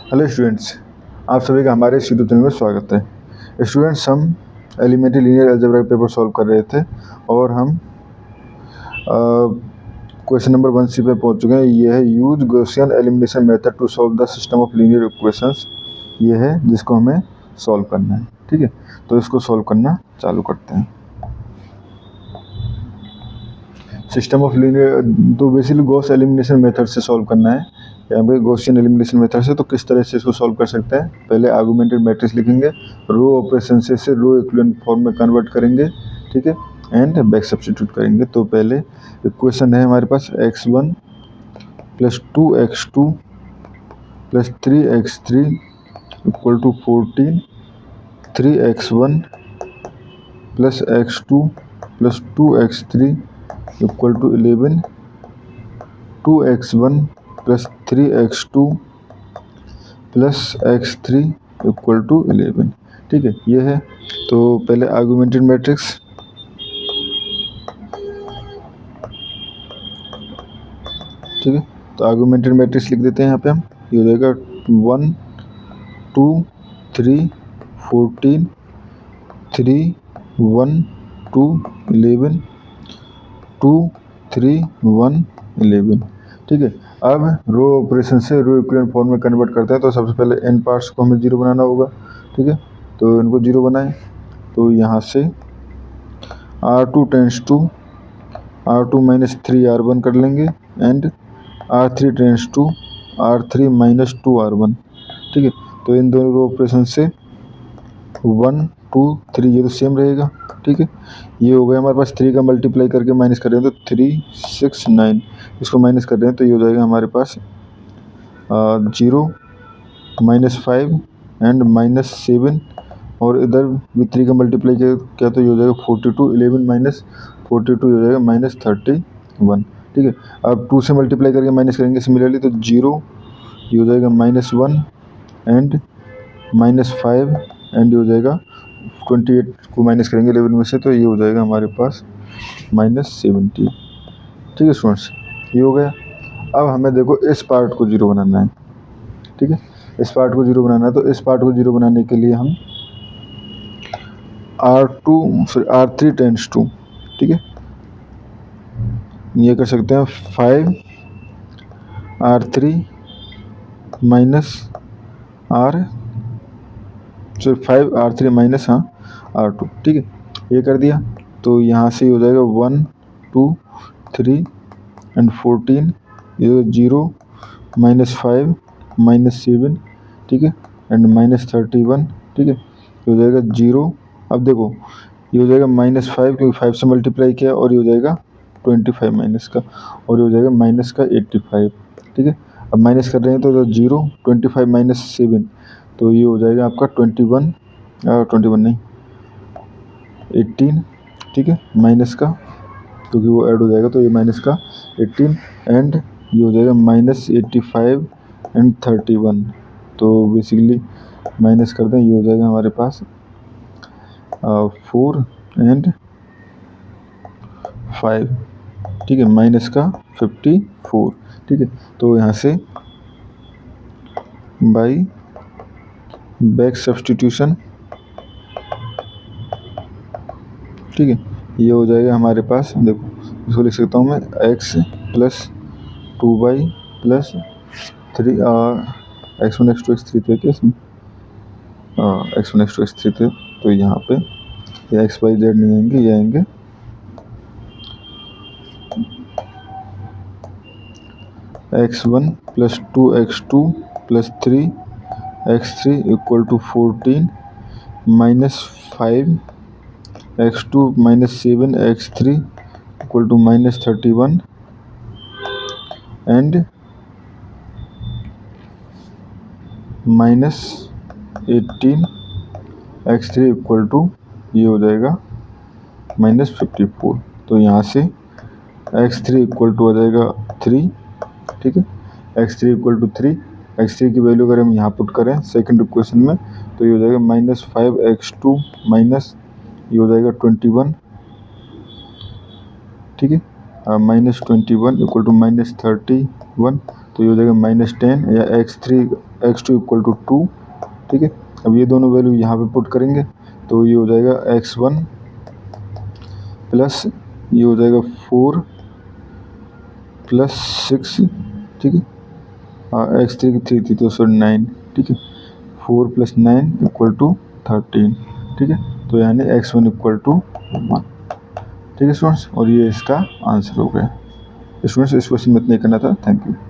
Hello students, आप सभी का हमारे इस यूट्यूब चैनल में स्वागत है। स्टूडेंट्स, हम एलिमेंट्री लीनियर अलजेब्रा का पेपर सॉल्व कर रहे थे और हम क्वेश्चन नंबर 1C पे पहुंच चुके हैं। ये है use Gaussian elimination method to solve the system of linear equations. ये है जिसको हमें सॉल्व करना है। ठीक है, तो इसको सॉल्व करना चालू करते हैं। सिस्टम ऑफ लीनियर, तो बेसिकली गॉस एलिमिनेशन मेथड से सॉल्व करना है। यहाँ पे गॉसियन एलिमिनेशन मेथड से तो किस तरह से इसको सॉल्व कर सकते हैं, पहले आर्गुमेंटेड मैट्रिक्स लिखेंगे, रो ऑपरेशन से रो इक्विवेलेंट फॉर्म में कन्वर्ट करेंगे, ठीक है, एंड बैक सब्स्टिट्यूट करेंगे। तो पहले इक्वेशन है हमारे पास x1 + 2x2 + 3x3 = 14, 3x1 + x2 + 2x3 = 11, 2x1 + 3x2 + x3 = 11। ठीक है, ये है। तो पहले आर्गुमेंटेड मैट्रिक्स, ठीक है, तो आर्गुमेंटेड मैट्रिक्स लिख देते हैं यहाँ पे हम। ये हो जाएगा 1 2 3 14 3 1 2 11 2 3 1 11। ठीक है, अब रो ऑपरेशन से रो इक्विवेलेंट फॉर्म में कन्वर्ट करते हैं। तो सबसे पहले n पार्ट्स को हमें 0 बनाना होगा। ठीक है, तो इनको 0 बनाएं। तो यहाँ से R2 tense to R2 - 3R1 कर लेंगे and R3 tense to R3 - 2R1। ठीक है, तो इन दोनों रो ऑपरेशन से 1 2 3 ये तो सेम रहेगा। ठीक है, ये हो गया हमारे पास। 3 का मल्टीप्लाई करके माइनस कर रहे हैं तो 3 6 9, इसको माइनस कर रहे हैं तो ये हो जाएगा हमारे पास 0 -5 एंड -7, और इधर भी 3 का मल्टीप्लाई किया तो ये हो जाएगा 42, 11 - 42 हो जाएगा -31। ठीक है, अब 2 से मल्टीप्लाई करके माइनस करेंगे सिमिलरली तो 0, ये हो जाएगा -1 एंड -5 एंड ये हो जाएगा 28 को माइनस करेंगे 11 में से तो ये हो जाएगा हमारे पास -70। ठीक है स्टूडेंट्स, ये हो गया। अब हमें देखो इस पार्ट को 0 बनाना है। ठीक है, इस पार्ट को 0 बनाना है तो इस पार्ट को 0 बनाने के लिए हम R3 टेंस टू, ठीक है, ये कर सकते हैं 5 R3 5 R3 - R2। ठीक है, ये कर दिया तो यहाँ से हो जाएगा 1 2 3 एंड 14, ये 0 -5 -7, ठीक है, एंड -31। ठीक है, ये हो जाएगा 0। अब देखो ये हो जाएगा -5 क्योंकि 5 से मल्टीप्लाई किया, और ये हो जाएगा 25 माइनस का, और ये हो जाएगा माइनस का 85। ठीक है, अब माइनस कर रहे हैं तो 0 25 - 7, तो ये हो जाएगा आपका 21 नहीं 18। ठीक है, माइनस का क्योंकि वो ऐड हो जाएगा तो ये माइनस का 18 एंड ये हो जाएगा -85 एंड 31। तो बेसिकली माइनस कर दें, ये हो जाएगा हमारे पास 4 एंड 5। ठीक है, माइनस का 54। ठीक है, तो यहाँ से बाई बैक सब्स्टिट्यूशन, ठीक है, ये हो जाएगा हमारे पास। देखो इसको लिख सकता हूँ मैं x + 2y + 3 x1 x2 x3 थे क्या इसमें, x1 x2 x3 थे, तो यहाँ पे ये x y z नहीं आएंगे, ये आएंगे x1 + 2x2 + 3x3 = 14 -5 x2 - 7 x3 = -31 and -18 x3 = ये हो जाएगा -54। तो यहाँ से x3 = हो जाएगा 3। ठीक है, x3 = 3, x3 की वैल्यू अगर हम यहाँ पुट करें सेकंड इक्वेशन में तो ये हो जाएगा -5 x2 माइनस ये हो जाएगा 21। ठीक है, -21 = -31, तो ये हो जाएगा -10 या x2 इक्वल टू 2। ठीक है, अब ये दोनों वैल्यू यहाँ पे पुट करेंगे तो ये हो जाएगा x1 प्लस ये हो जाएगा 4 प्लस 6। ठीक है, x3 की 3 थी तो 9। ठीक है, 4 प्लस 9 इक्वल टू 13। ठीक है, तो यानी x1 इक्वल टू 1। ठीक है स्टूडेंट्स, और ये इसका आंसर हो गया। स्टूडेंट्स, इस क्वेश्चन में इतना ही करना था। Thank you.